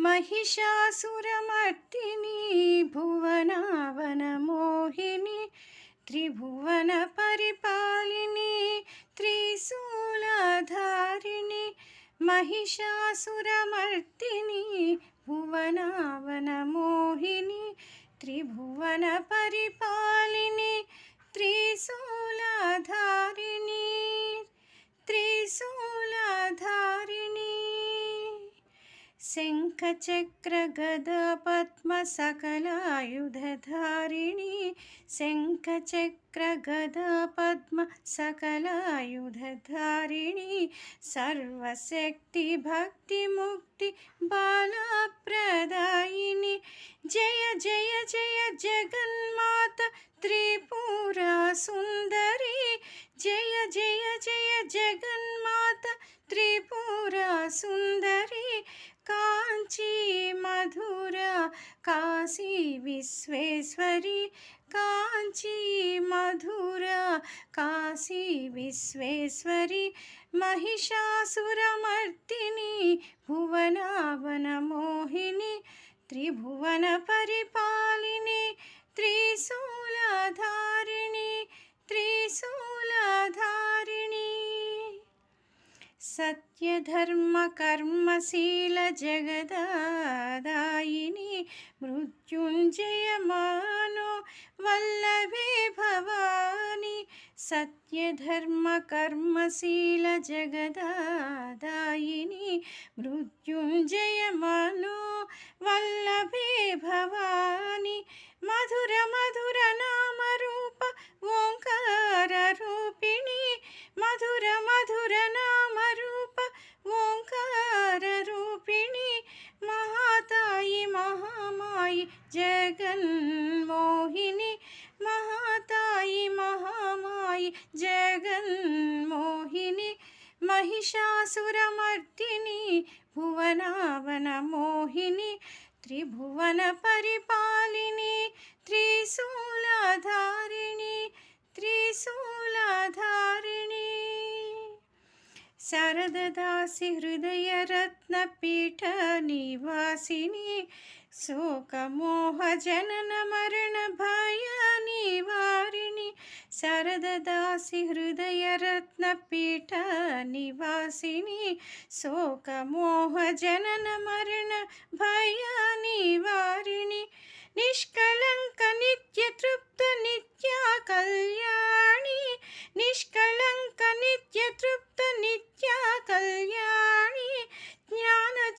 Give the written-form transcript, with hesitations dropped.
महिषासुरमर्दिनी भुवनावनमोहिनी त्रिभुवन परिपालिनी त्रिशूलधारिणी महिषासुरमर्दिनी भुवनावनमोहिनी त्रिभुवन परिपालिनी त्रिशूलधारिणी त्रिशूलधारिणी शंखचक्र गदा पद्म सकलायुधधारिणी शंखचक्र गदा पद्म सकलायुधधारिणी सर्वशक्ति भक्ति मुक्ति बालप्रदायिनी जय जय जय जगन्माता त्रिपुरा सुंदरी जय जय जय जगन्माता त्रिपुरा सुंदरी कांची मधुरा काशी विश्वेश्वरी कांची मधुरा काशी विश्वेश्वरी महिषासुरमर्दिनी भुवनावनमोहिनी त्रिभुवन परिपालिनी त्रिशूलधारिणी त्रिशूलधारिणी सत्यधर्म कर्मशील जगदादायिनी मृत्युंजय मानो वल्लभे भवानी सत्यधर्म कर्मशील जगदादायिनी मृत्युंजय मानो वल्लभे भवानी मधुर मधुर नाम रूप ओंकार रूपिणी मधुर मधुर नाम रूप ओंकार रूपिणी महाताई महामाई जगन्मोहिनी महाताई महामाई जगन्मोहिनी महिषासुरमर्दिनी भुवनावनमोहिनी त्रिभुवन परिपालिनी त्रिशूलधारिणी त्रिशूलधारिणी शारददासी हृदय रत्नपीठ निवासिनी शोकमोह जनन मरण भय निवारिणी शारददासी हृदय रत्नपीठ निवासिनी शोकमोह जनन मरण भय निवारिणी निष्कलंक नित्य तृप्त नित्या कल्याणी निष्कलंक नित्य तृप्त नित्या कल्याणी ज्ञान